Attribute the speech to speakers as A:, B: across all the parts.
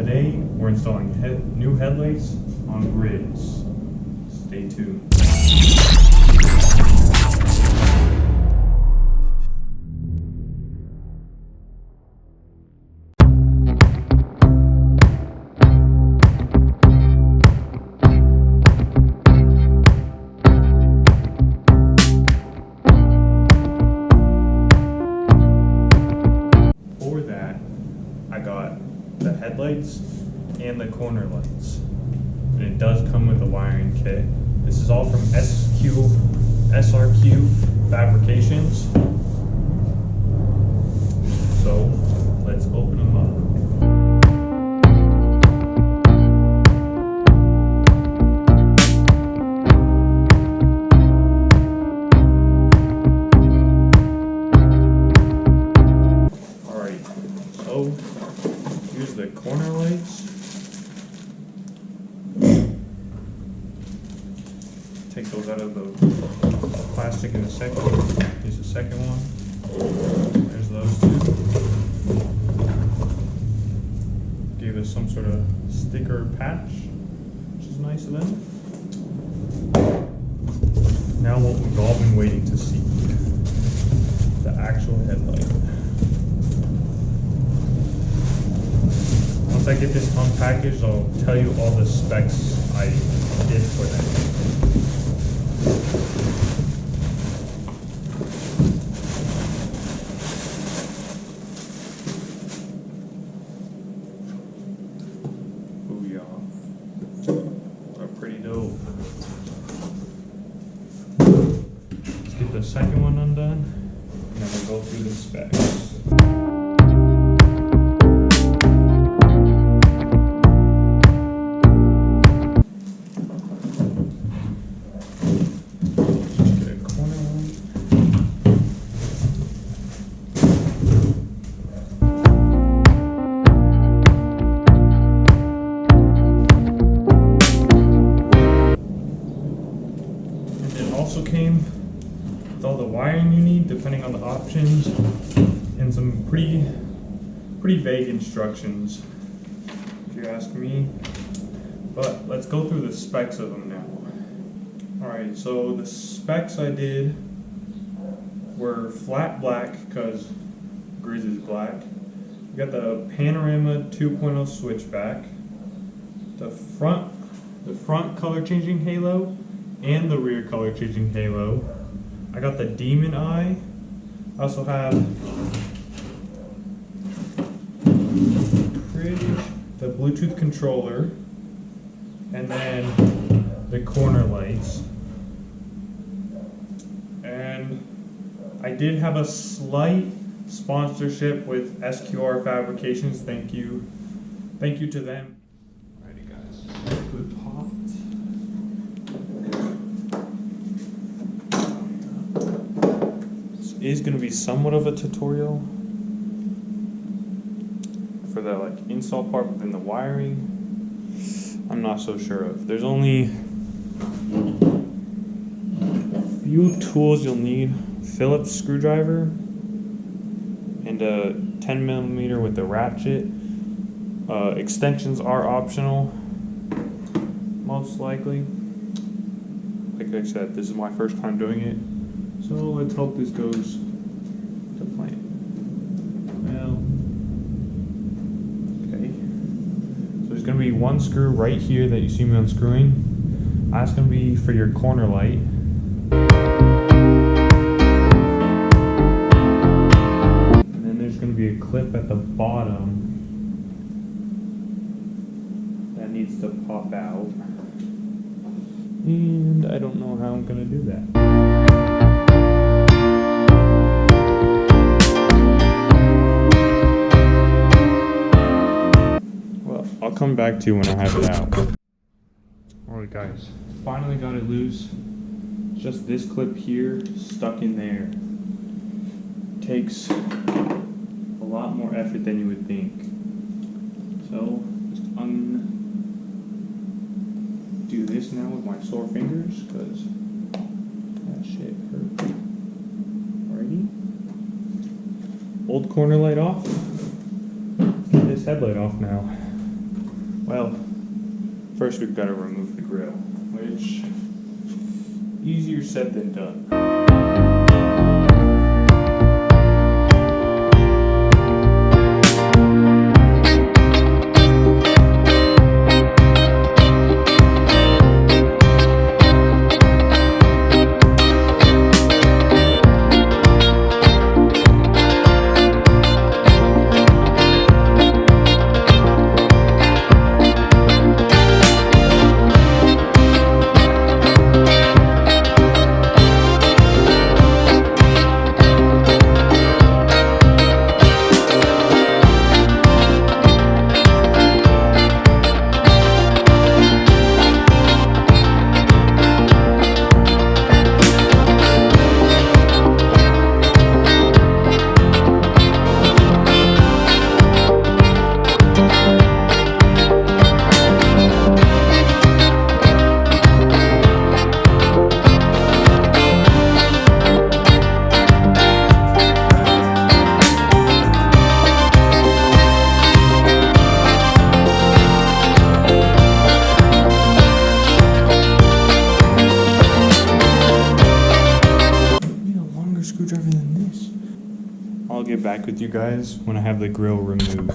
A: Today we're installing new headlights on grids. Stay tuned. For that, I got the headlights and the corner lights, and it does come with a wiring kit. This is all from SRQ Fabrications. So let's open them up. So here's the corner lights. Take those out of the plastic in a second. Here's the second one. There's those two. Gave us some sort of sticker patch, which is nice of them. Now what we've all been waiting to see, the actual headlight. Once I get this unpackaged, I'll tell you all the specs I did for them. Booyah. They're pretty dope. Let's get the second one undone, and then we'll go through the specs. Also came with all the wiring you need depending on the options, and some pretty vague instructions if you ask me, but let's go through the specs of them now. Alright, so the specs I did were flat black because Grizz is black. We got the panorama 2.0 switchback, the front color changing halo, and the rear color changing halo. I got the demon eye. I also have the Bluetooth controller, and then the corner lights. And I did have a slight sponsorship with SQR Fabrications. Thank you to them. Alrighty guys, good hot. Is going to be somewhat of a tutorial for the install part within the wiring. I'm not so sure of. There's only a few tools you'll need: Phillips screwdriver and a 10mm with a ratchet. Extensions are optional, most likely. Like I said, this is my first time doing it. So let's hope this goes to plan. Well, okay. So there's going to be one screw right here that you see me unscrewing. That's going to be for your corner light. And then there's going to be a clip at the bottom that needs to pop out. And I don't know how I'm going to do that. I'll come back to you when I have it out. Alright guys, finally got it loose. Just this clip here stuck in there. Takes a lot more effort than you would think. So just undo this now with my sore fingers because that shit hurt. Alrighty. Old corner light off. Get this headlight off now. Well, first we've got to remove the grill, which easier said than done. Screwdriver than this. I'll get back with you guys when I have the grill removed.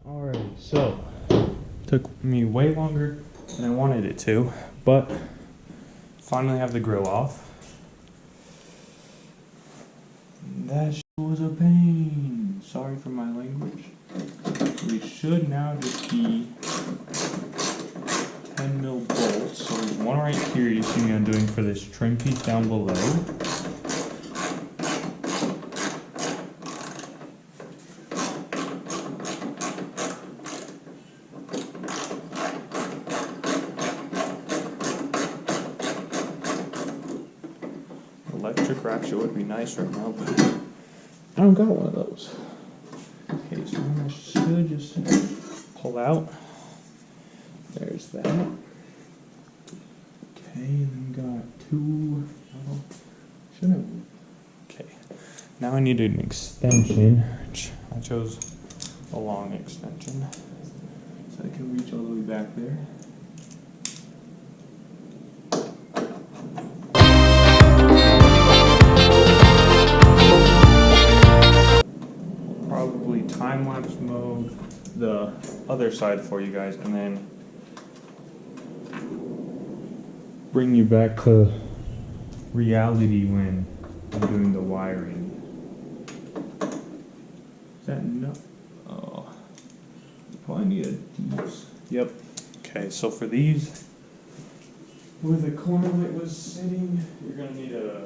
A: Alright, so took me way longer than I wanted it to, but finally have the grill off. That was a pain. Sorry for my language. We should now just be 10 mil bolts. So there's one right here you see me undoing for this trim piece down below. Electric ratchet would be nice right now, but I don't got one of those. Okay, so I should just pull out. There's that. Okay, then we got two. Oh, shouldn't. Okay, now I need an extension, which I chose a long extension, so I can reach all the way back there. Time-lapse mode the other side for you guys and then bring you back to reality when I'm doing the wiring. Is that no? Oh, probably need these. Yep. Okay, so for these, where the corner light was sitting, you're gonna need a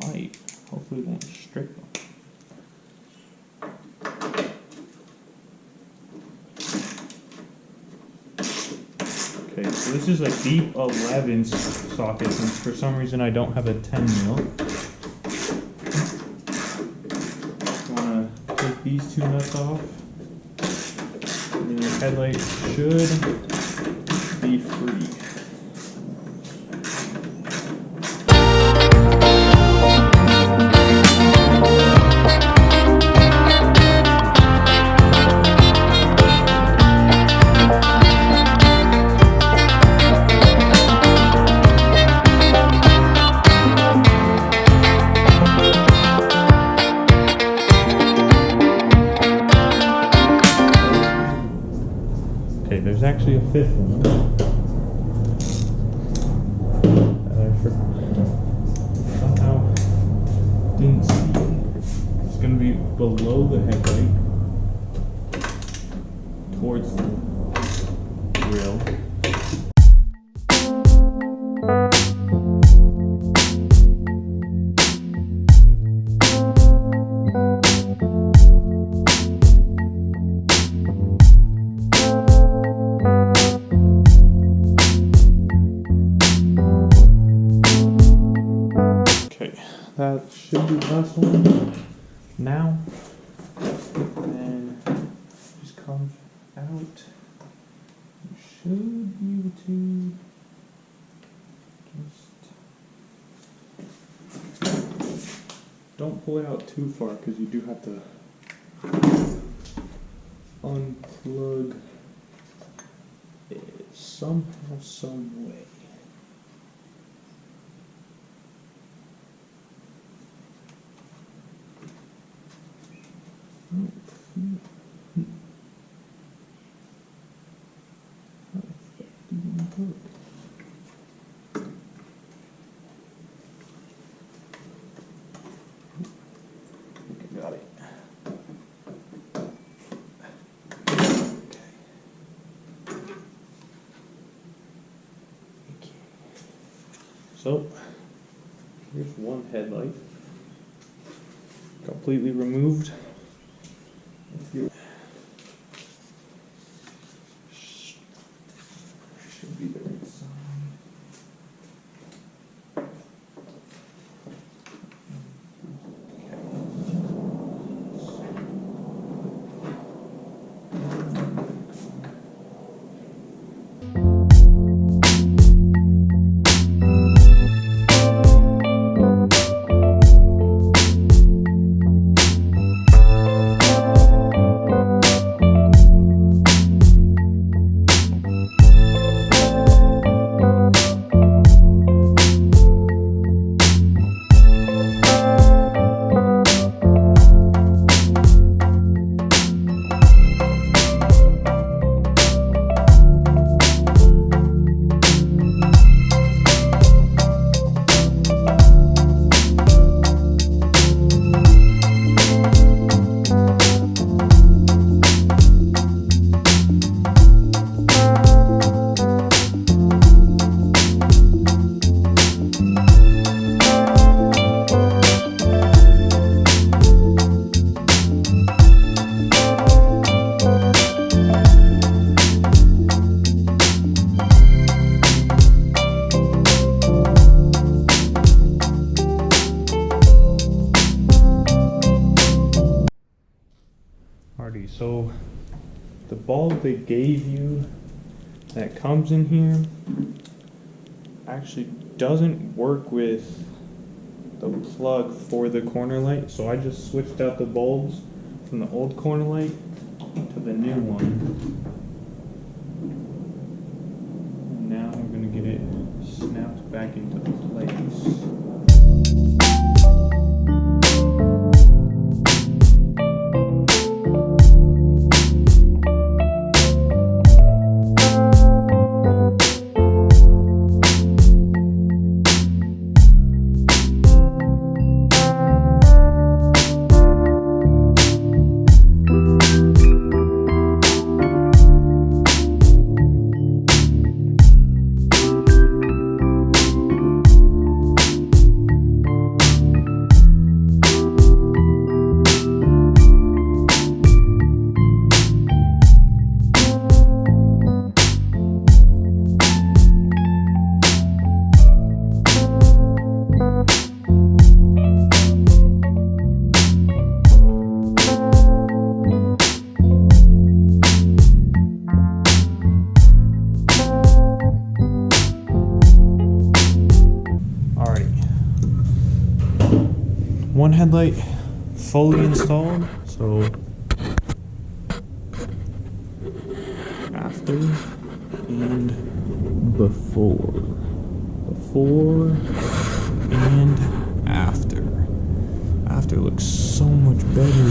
A: light. Hopefully it won't strip them. Okay, so this is a deep 11 socket since for some reason I don't have a 10 mil. Want to take these two nuts off. And then your headlight should be free. Okay, there's actually a fifth one that I somehow didn't see. It's going to be below the headlight towards the grill. That should be the last one now, and just comes out. You should be able to just don't pull it out too far because you do have to unplug it somehow, some way. Got it. Okay. So here's one headlight, completely removed. Should be the right side. Alrighty, so the bulb they gave you that comes in here actually doesn't work with the plug for the corner light, so I just switched out the bulbs from the old corner light to the new one. And now we're going to get it snapped back into place. One headlight fully installed, so after and before and after looks so much better.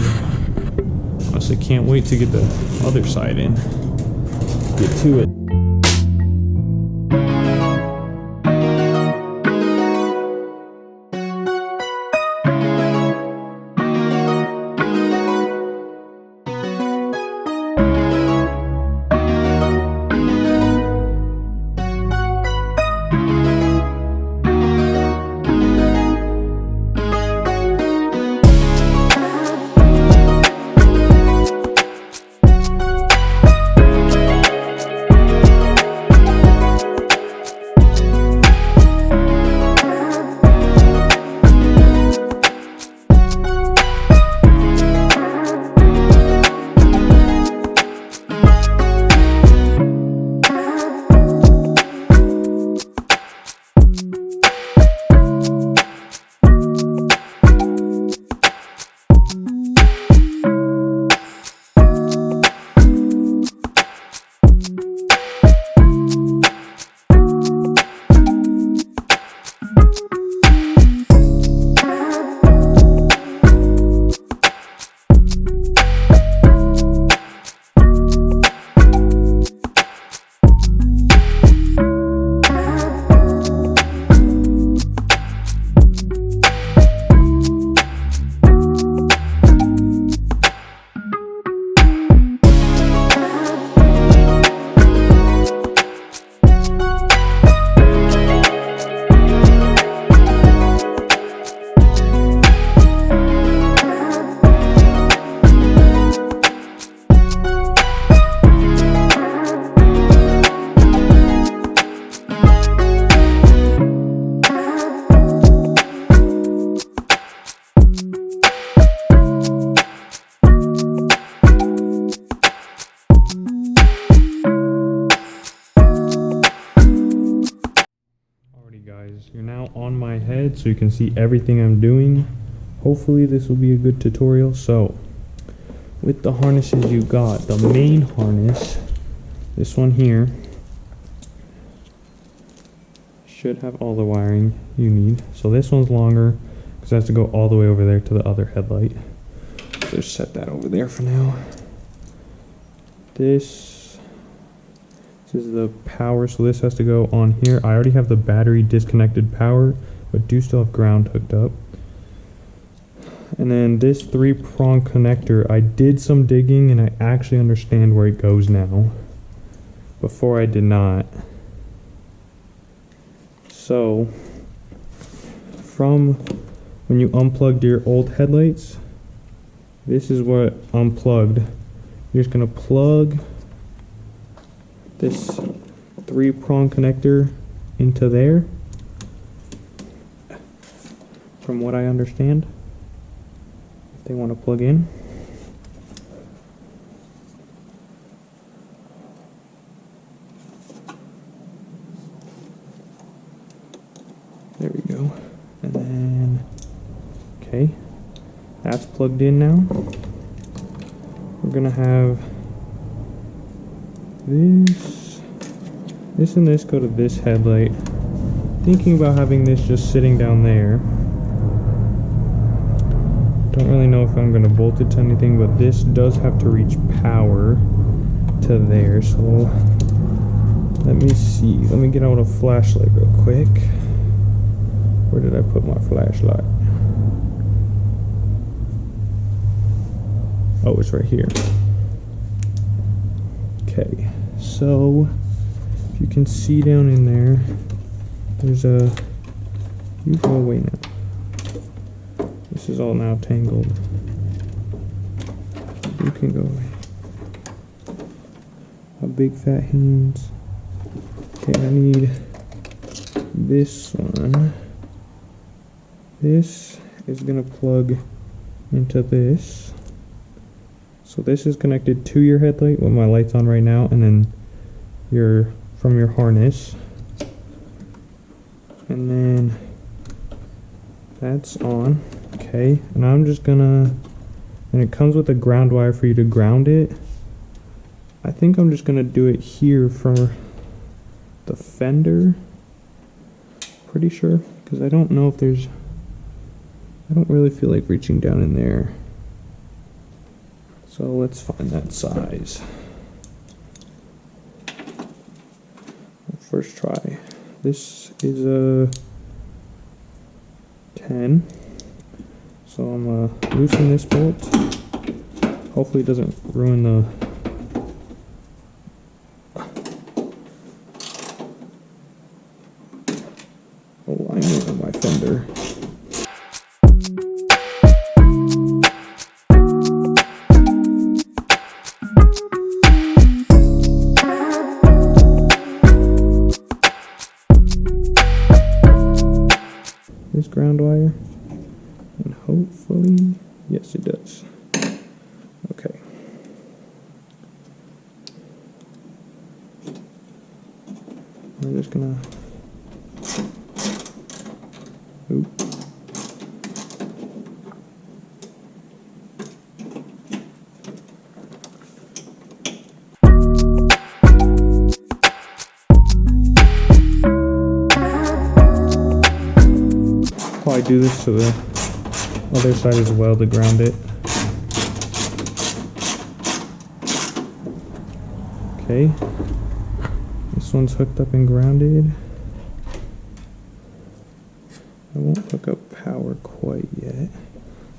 A: Plus I can't wait to get the other side in, get to it. ahead so you can see everything I'm doing. Hopefully this will be a good tutorial. So with the harnesses you got, the main harness, this one here, should have all the wiring you need. So this one's longer because it has to go all the way over there to the other headlight. So just set that over there for now. This is the power, so this has to go on here. I already have the battery disconnected power, but do still have ground hooked up. And then this 3-prong connector, I did some digging and I actually understand where it goes now. Before I did not. So from when you unplugged your old headlights, this is what unplugged. You're just gonna plug this 3-prong connector into there, from what I understand, if they want to plug in. There we go. And then, okay, that's plugged in now. We're gonna have this and this go to this headlight. Thinking about having this just sitting down there. Don't really know if I'm gonna bolt it to anything, but this does have to reach power to there. So let me see. Let me get out a flashlight real quick. Where did I put my flashlight? Oh, it's right here. Okay, so if you can see down in there, there's a, you go away now. This is all now tangled. You can go away. A big fat hands. Okay, I need this one. This is gonna plug into this. So this is connected to your headlight with my lights on right now, and then from your harness. And then that's on. Okay, and I'm just gonna, and it comes with a ground wire for you to ground it. I think I'm just gonna do it here for the fender. Pretty sure, because I don't know if there's, I don't really feel like reaching down in there. So let's find that size. First try. This is a 10. So I'm loosen this bolt. Hopefully it doesn't ruin the alignment of my fender. This ground wire, and hopefully, yes it does. Okay. I'm just gonna, oop. I do this to the other side as well to ground it. Okay, this one's hooked up and grounded. I won't hook up power quite yet.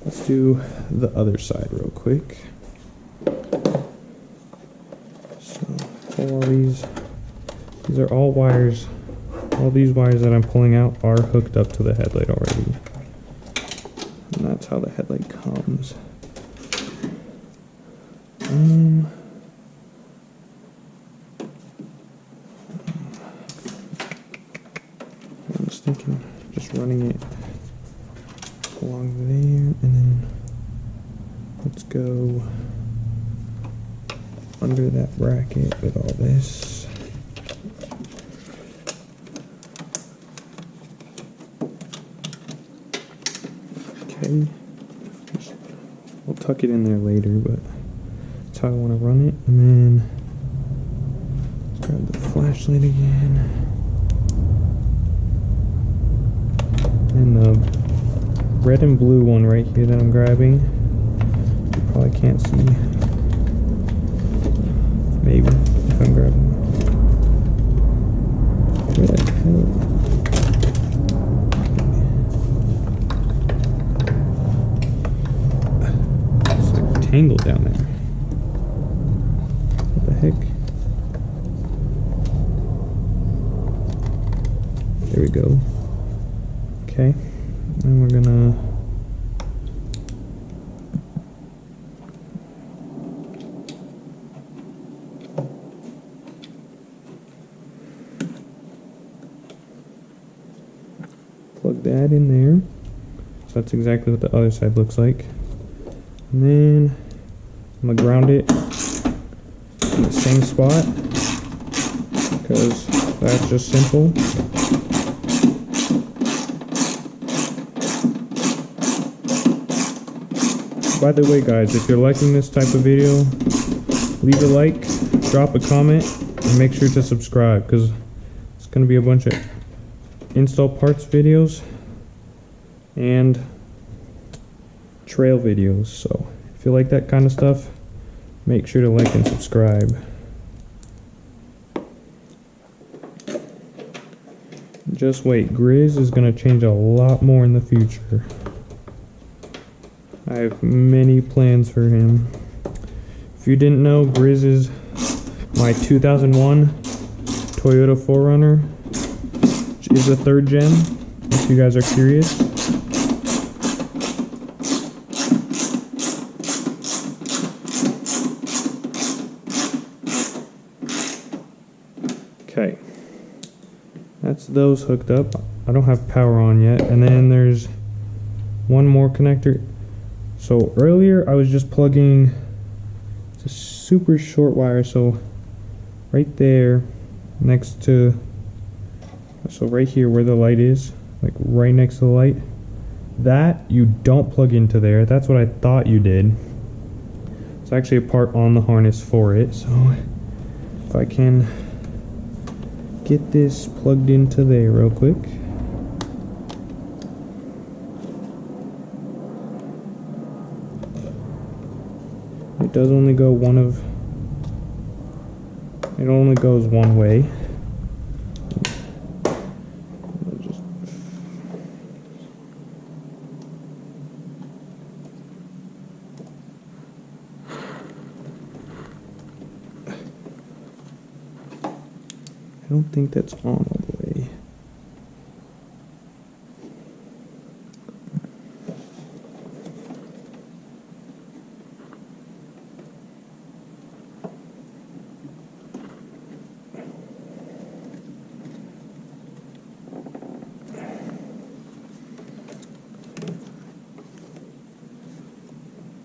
A: Let's do the other side real quick. So all these are all wires. All these wires that I'm pulling out are hooked up to the headlight already. And that's how the headlight comes. I was thinking just running it along there, and then let's go under that bracket with all this. Okay. We'll tuck it in there later, but that's how I want to run it. And then grab the flashlight again. And the red and blue one right here that I'm grabbing. You probably can't see. Maybe if I'm grabbing. Where the hell? It's like tangled down there. What the heck? There we go. Okay, and we're gonna plug that in there. So that's exactly what the other side looks like. And then I'm gonna ground it in the same spot because that's just simple. By the way guys, if you're liking this type of video, leave a like, drop a comment, and make sure to subscribe because it's going to be a bunch of install parts videos and trail videos. So if you like that kind of stuff, make sure to like and subscribe. Just wait, Grizz is going to change a lot more in the future. I have many plans for him. If you didn't know, Grizz is my 2001 Toyota 4Runner, which is a 3rd gen, if you guys are curious. Okay, that's those hooked up. I don't have power on yet, and then there's one more connector. So earlier I was just plugging, it's a super short wire, so right there next to, so right here where the light is, like right next to the light, that you don't plug into there. That's what I thought you did. It's actually a part on the harness for it. So if I can get this plugged into there real quick. It does only go it only goes one way. I don't think that's on all the way.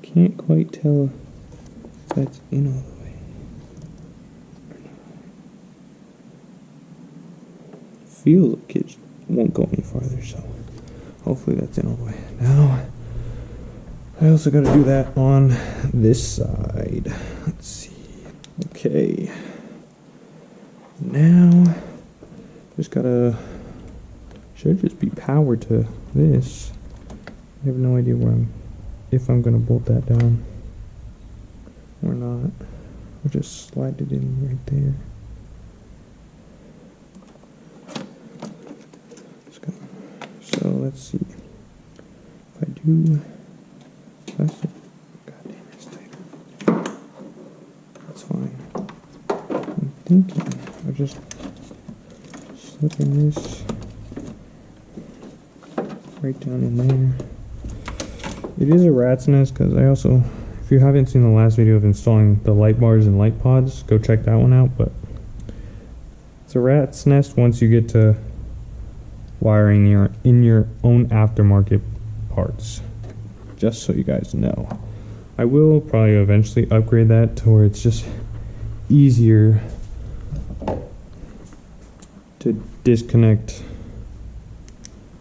A: Can't quite tell if that's in all the way. Feels like it won't go any farther, so hopefully that's in all the way. Now, I also got to do that on this side. Let's see. Okay. Now, just gotta, should just be power to this. I have no idea where if I'm gonna bolt that down or not. I'll just slide it in right there. So let's see. If I do plastic, god damn it's tight. That's fine. I'm thinking of just slipping this right down in there. It is a rat's nest because I also, if you haven't seen the last video of installing the light bars and light pods, go check that one out. But it's a rat's nest once you get to wiring in your own aftermarket parts, just so you guys know. I will probably eventually upgrade that to where it's just easier to disconnect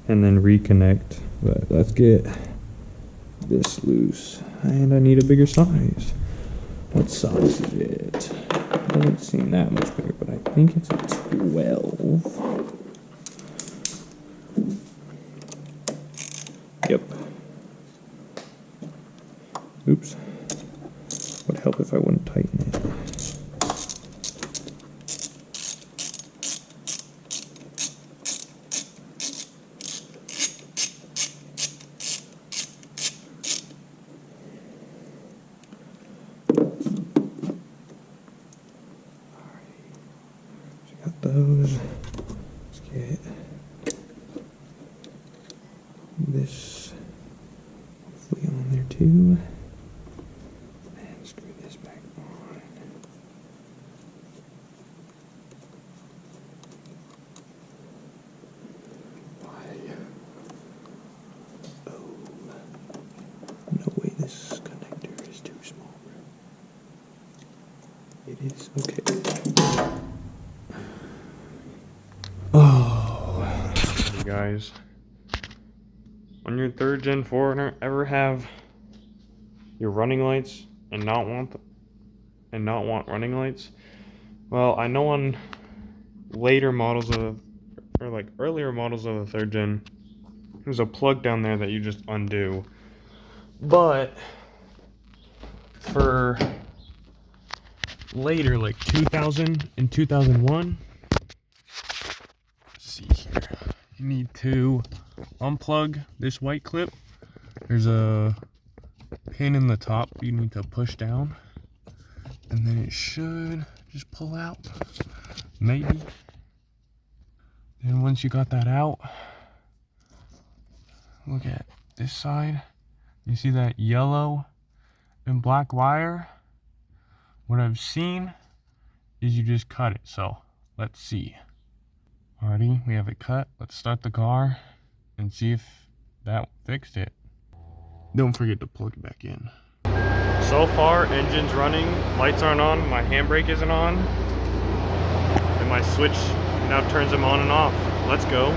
A: and then reconnect. But let's get this loose, and I need a bigger size. What size is it? I haven't seen that much bigger, but I think it's a 12. Yep. Oops. Would help if I wouldn't tighten it. Got those. Let's get this hopefully on there too. And screw this back on. Why? Oh. No way this connector is too small. It is okay. Oh, you guys, on your 3rd gen 4Runner, ever have your running lights and not want running lights? Well, I know on later models of, or like earlier models of the 3rd gen, there's a plug down there that you just undo. But for later, like 2000 and 2001. See here, you need to unplug this white clip. There's a pin in the top you need to push down, and then it should just pull out, maybe. Then once you got that out, look at this side. You see that yellow and black wire? What I've seen is you just cut it, so let's see. Alrighty, we have it cut. Let's start the car and see if that fixed it. Don't forget to plug it back in. So far, engine's running, lights aren't on, my handbrake isn't on, and my switch now turns them on and off. Let's go.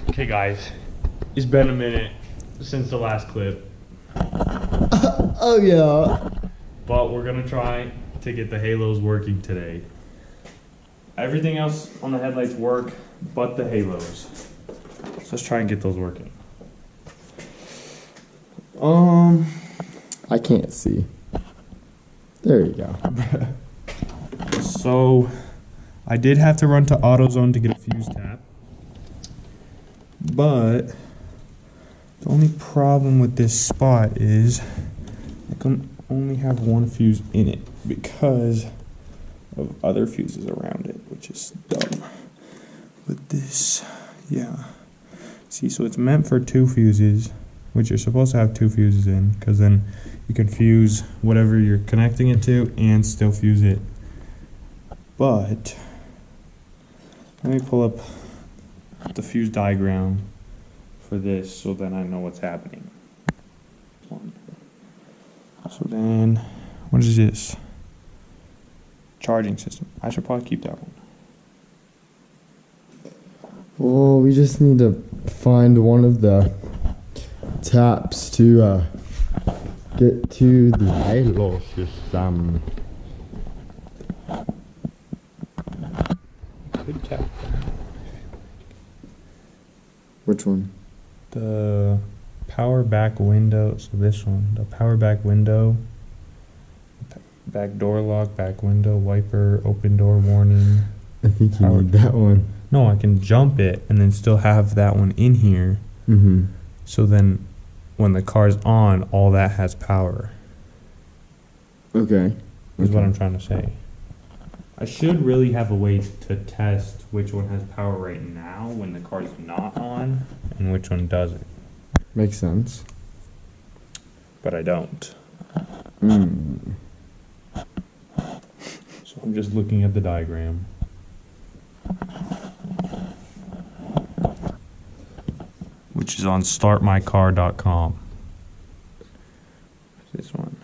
A: Okay guys, it's been a minute since the last clip.
B: Oh yeah.
A: But we're gonna try to get the halos working today. Everything else on the headlights work, but the halos. So let's try and get those working.
B: I can't see. There you go.
A: So I did have to run to AutoZone to get a fuse tap. But the only problem with this spot is I can only have one fuse in it because of other fuses around it, which is dumb. With this, yeah. See, so it's meant for 2 fuses, which you're supposed to have 2 fuses in, because then you can fuse whatever you're connecting it to and still fuse it. But let me pull up the fuse diagram for this so then I know what's happening. So then, what is this? Charging system. I should probably keep that one.
B: Well, we just need to find one of the taps to get to the halo system.
A: Good tap.
B: Which one?
A: The power back window. So this one, the power back window. Back door lock, back window, wiper, open door warning.
B: I think you need that one.
A: No, I can jump it and then still have that one in here.
B: Mm-hmm.
A: So then when the car's on, all that has power.
B: Okay.
A: Is what I'm trying to say. I should really have a way to test which one has power right now when the car's not on and which one doesn't.
B: Makes sense.
A: But I don't. So I'm just looking at the diagram. Which is on startmycar.com. This one.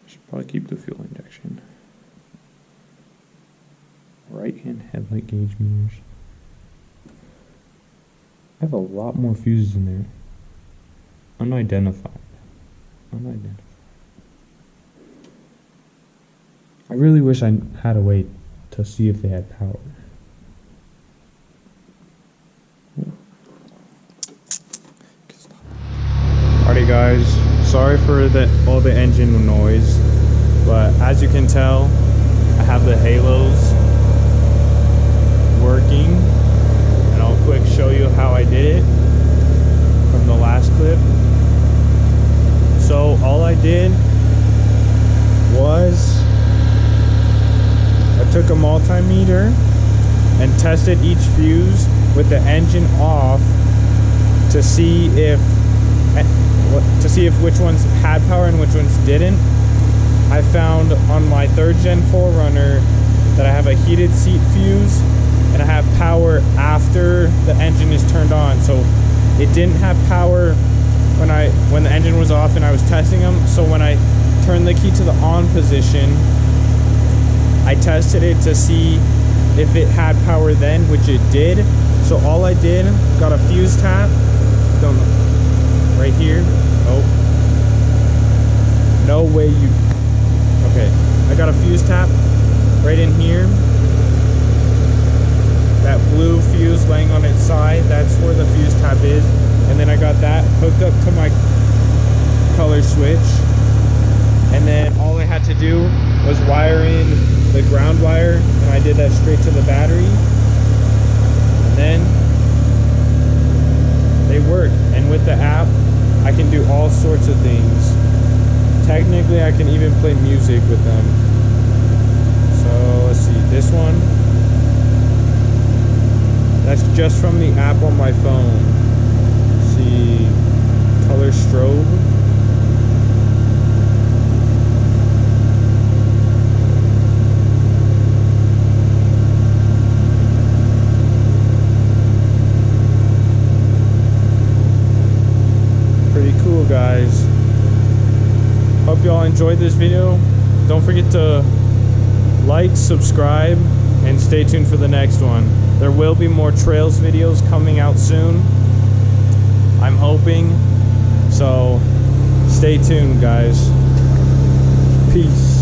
A: Should probably keep the fuel injection. Right hand headlight gauge meters. I have a lot more fuses in there. Unidentified. I really wish I had a way to see if they had power. Alrighty guys, sorry for all the engine noise, but as you can tell, I have the halos working, and I'll quick show you how I did it from the last clip. So all I did was I took a multimeter and tested each fuse with the engine off to see if which ones had power and which ones didn't. I found on my 3rd gen 4Runner that I have a heated seat fuse and I have power after the engine is turned on. So it didn't have power when the engine was off and I was testing them. So when I turned the key to the on position, I tested it to see if it had power then, which it did. So all I did, got a fuse tap, right here. Oh, no way you. Okay, I got a fuse tap right in here. That blue fuse laying on its side, that's where the fuse tap is. And then I got that hooked up to my color switch. And then all I had to do was wire in the ground wire, and I did that straight to the battery. And then they work. And with the app, I can do all sorts of things. Technically, I can even play music with them. So let's see, this one, that's just from the app on my phone. Let's see, color strobe. Pretty cool, guys. Hope y'all enjoyed this video. Don't forget to like, subscribe, and stay tuned for the next one. There will be more trails videos coming out soon, I'm hoping. So stay tuned, guys. Peace.